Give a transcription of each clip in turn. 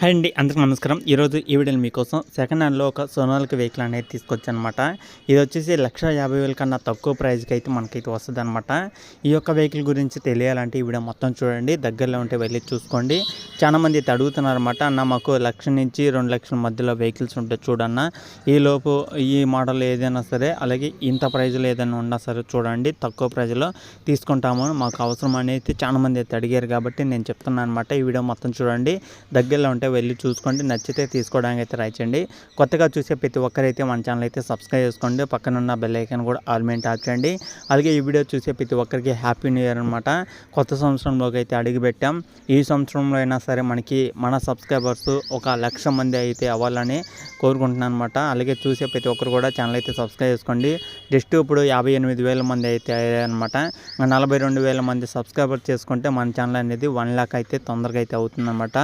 Hi అండి, అందరికీ నమస్కారం. ఈరోజు ఈ వీడియోలో మీకోసం సెకండ్ హ్యాండ్లో ఒక సోనాలికా వెహికల్ అనేది తీసుకొచ్చానమాట. ఇది వచ్చేసి 1,50,000 కన్నా తక్కువ ప్రైస్కి అయితే మనకైతే వస్తుంది అనమాట. ఈ యొక్క వెహికల్ గురించి తెలియాలంటే ఈ వీడియో మొత్తం చూడండి, దగ్గరలో ఉంటే వెళ్ళి చూసుకోండి. చాలామంది అయితే అడుగుతున్నారన్నమాట, అన్న మాకు 1,00,000 నుంచి 2,00,000 మధ్యలో వెహికల్స్ ఉంటే చూడన్న, ఈలోపు ఈ మోడల్ ఏదైనా సరే, అలాగే ఇంత ప్రైజ్లో ఏదైనా ఉన్నా సరే చూడండి, తక్కువ ప్రైజ్లో తీసుకుంటాము, మాకు అవసరం అనేది చాలామంది అయితే అడిగారు కాబట్టి నేను చెప్తున్నాను అనమాట. ఈ వీడియో మొత్తం చూడండి, దగ్గరలో ఉంటే వెళ్ళి చూసుకోండి, నచ్చితే తీసుకోవడానికి అయితే ట్రై చేయండి. కొత్తగా చూసే ప్రతి ఒక్కరైతే మన ఛానల్ అయితే సబ్స్క్రైబ్ చేసుకోండి, పక్కనున్న బెల్ ఐకాన్ కూడా ఆల్ మీద ట్యాప్ చేయండి. అలాగే ఈ వీడియో చూసే ప్రతి ఒక్కరికి హ్యాపీ న్యూ ఇయర్ అనమాట. కొత్త సంవత్సరంలోకి అయితే అడుగుపెట్టాం. ఈ సంవత్సరంలో అయినా సరే మన సబ్స్క్రైబర్స్ ఒక 1,00,000 మంది అయితే అవ్వాలని కోరుకుంటున్నాను అనమాట. అలాగే చూసే ప్రతి ఒక్కరు కూడా ఛానల్ అయితే సబ్స్క్రైబ్ చేసుకోండి. జస్ట్ ఇప్పుడు 58,000 మంది అయితే అయ్యారనమాట. 42,000 మంది సబ్స్క్రైబర్ చేసుకుంటే మన ఛానల్ అనేది 1,00,000 అయితే తొందరగా అయితే అవుతుందన్నమాట.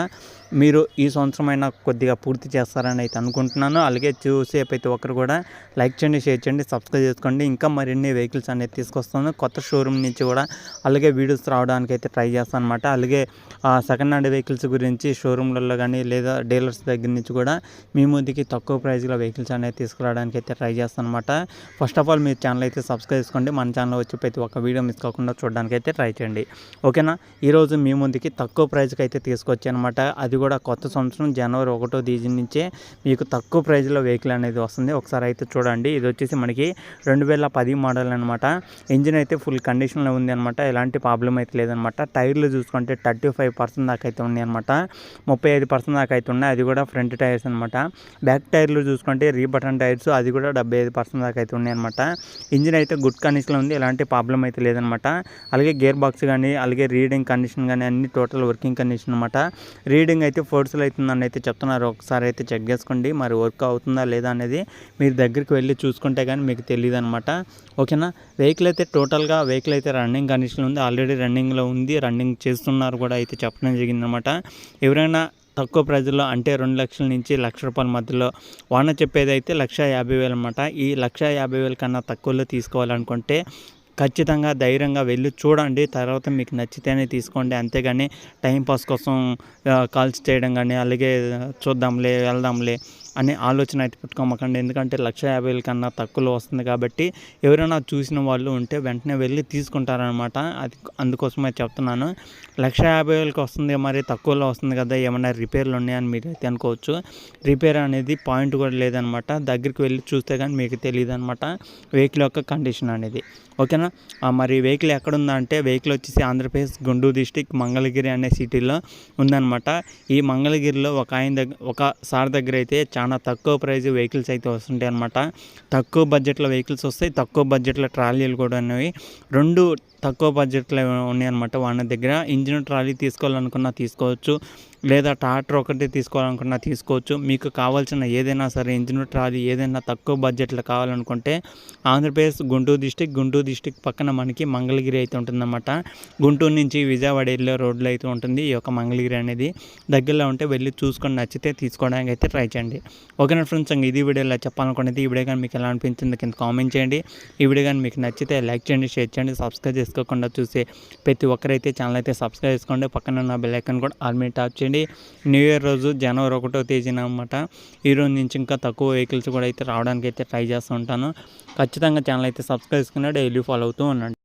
మీరు ఈ సంవత్సరమైనా కొద్దిగా పూర్తి చేస్తారని అయితే అనుకుంటున్నాను. అలాగే చూసే ప్రతి ఒక్కరు కూడా లైక్ చేయండి, షేర్ చేయండి, సబ్స్క్రైబ్ చేసుకోండి. ఇంకా మరిన్ని వెహికల్స్ అనేది తీసుకొస్తాను కొత్త షోరూమ్ నుంచి కూడా, అలాగే వీడియోస్ రావడానికి అయితే ట్రై చేస్తాను అనమాట. అలాగే సెకండ్ హ్యాండ్ వెహికల్స్ గురించి షోరూమ్లలో కానీ లేదా డీలర్స్ దగ్గర నుంచి కూడా మీ ముందుకి తక్కువ ప్రైస్లో వెహికల్స్ అనేది తీసుకురావడానికి అయితే ట్రై చేస్తాను అనమాట. ఫస్ట్ ఆఫ్ ఆల్ మీరు ఛానల్ అయితే సబ్స్క్రైబ్ చేసుకోండి, మన ఛానల్ వచ్చి ప్రతి ఒక్క వీడియో మిస్ కాకుండా చూడడానికి అయితే ట్రై చేయండి, ఓకేనా. ఈరోజు మీ ముందుకి తక్కువ ప్రైస్కి అయితే తీసుకొచ్చానమాట. అది కూడా కొత్త సంవత్సరం జనవరి 1వ తేదీ నుంచే మీకు తక్కువ ప్రైజ్లో వెహికల్ అనేది వస్తుంది. ఒకసారి అయితే చూడండి. ఇది వచ్చేసి మనకి 2010 మోడల్ అనమాట. ఇంజిన్ అయితే ఫుల్ కండిషన్లో ఉంది అనమాట, ఎలాంటి ప్రాబ్లం అయితే లేదనమాట. టైర్లు చూసుకుంటే 35% దాకా అయితే ఉన్నాయి అనమాట, 35% దాకా అయితే ఉన్నాయి. అది కూడా ఫ్రంట్ టైర్స్ అనమాట. బ్యాక్ టైర్లు చూసుకుంటే రీబటన్ టైర్స్, అది కూడా 75% దాకా అయితే ఉన్నాయి అనమాట. ఇంజిన్ అయితే గుడ్ కండిషన్లో ఉంది, ఎలాంటి ప్రాబ్లం అయితే లేదనమాట. అలాగే గేర్ బాక్స్ కానీ, అలాగే రీడింగ్ కండిషన్ కానీ అన్ని టోటల్ వర్కింగ్ కండిషన్ అనమాట. రీడింగ్ అయితే ఫోర్స్లో అవుతుందని అయితే చెప్తున్నారు. ఒకసారి అయితే చెక్ చేసుకోండి, మరి వర్క్ అవుతుందా లేదా అనేది మీరు దగ్గరికి వెళ్ళి చూసుకుంటే కానీ మీకు తెలియదు అనమాట, ఓకేనా. వెహికల్ అయితే రన్నింగ్ కండిషన్లో ఉంది, ఆల్రెడీ రన్నింగ్లో ఉంది, రన్నింగ్ చేస్తున్నారు కూడా అయితే చెప్పడం జరిగిందనమాట. ఎవరైనా తక్కువ ప్రైజ్లో అంటే 2,00,000 నుంచి ₹1,00,000 మధ్యలో వాన చెప్పేది అయితే 1,50,000 అనమాట. ఈ 1,50,000 కన్నా తక్కువలో తీసుకోవాలనుకుంటే ఖచ్చితంగా ధైర్యంగా వెళ్ళి చూడండి, తర్వాత మీకు నచ్చితేనే తీసుకోండి. అంతేగాని టైంపాస్ కోసం కాల్స్ చేయడం కానీ, అలాగే చూద్దాంలే వెళ్దాంలే అనే ఆలోచన అయితే పెట్టుకోమకండి. ఎందుకంటే 1,50,000 కన్నా తక్కువలో వస్తుంది కాబట్టి ఎవరైనా చూసిన వాళ్ళు ఉంటే వెంటనే వెళ్ళి తీసుకుంటారనమాట. అది అందుకోసమే చెప్తున్నాను. 1,50,000కి వస్తుంది, మరి తక్కువలో వస్తుంది కదా, ఏమైనా రిపేర్లు ఉన్నాయని మీరు అయితే అనుకోవచ్చు. రిపేర్ అనేది పాయింట్ కూడా లేదనమాట. దగ్గరికి వెళ్ళి చూస్తే కానీ మీకు తెలియదు అనమాట వెహికల్ యొక్క కండిషన్ అనేది, ఓకేనా. మరి వెహికల్ ఎక్కడుందా అంటే, వెహికల్ వచ్చేసి ఆంధ్రప్రదేశ్ గుంటూరు డిస్టిక్ మంగళగిరి అనే సిటీలో ఉందన్నమాట. ఈ మంగళగిరిలో ఒక సార్ దగ్గర అయితే చాలా తక్కువ ప్రైజ్ వెహికల్స్ అయితే వస్తుంటాయి అనమాట. తక్కువ బడ్జెట్లో వెహికల్స్ వస్తాయి, తక్కువ బడ్జెట్లో ట్రాలీలు కూడా ఉన్నవి. రెండు తక్కువ బడ్జెట్లో ఉన్నాయన్నమాట వాళ్ళ దగ్గర. ఇంజిన్ ట్రాలీ తీసుకోవాలనుకున్నా తీసుకోవచ్చు, లేదా ట్రాక్టర్ ఒకటి తీసుకోవాలనుకున్నా తీసుకోవచ్చు. మీకు కావాల్సిన ఏదైనా సరే ఇంజిన్ ట్రాలీ ఏదైనా తక్కువ బడ్జెట్లో కావాలనుకుంటే ఆంధ్రప్రదేశ్ గుంటూరు డిస్టిక్ పక్కన మనకి మంగళగిరి అయితే ఉంటుందన్నమాట. గుంటూరు నుంచి విజయవాడ వెళ్ళే రోడ్లో అయితే ఉంటుంది ఈ యొక్క మంగళగిరి అనేది. దగ్గరలో ఉంటే వెళ్ళి చూసుకొని నచ్చితే తీసుకోవడానికి అయితే ట్రై చేయండి, ఓకేనా ఫ్రెండ్స్. ఇది వీడియోలో చెప్పాలనుకునేది. ఈ వీడియో కానీ మీకు ఎలా అనిపించింది కింద కామెంట్ చేయండి. ఈ వీడియో కానీ మీకు నచ్చితే లైక్ చేయండి, షేర్ చేయండి, సబ్స్క్రైబ్ చేసుకోకుండా చూసే ప్రతి ఒక్కరైతే ఛానల్ అయితే సబ్స్క్రైబ్ చేసుకోండి, పక్కన ఉన్న బెల్ ఐకాన్ కూడా ఆల్ మీద ట్యాప్ చేయండి. న్యూ ఇయర్ రోజు జనవరి 1వ తేదీన అనమాట. ఈరోజు నుంచి ఇంకా తక్కువ వెహికల్స్ కూడా అయితే రావడానికి అయితే ట్రై చేస్తూ ఉంటాను. ఖచ్చితంగా ఛానల్ అయితే సబ్స్క్రైబ్ చేసుకుని డైలీ ఫాలో అవుతూ ఉండండి.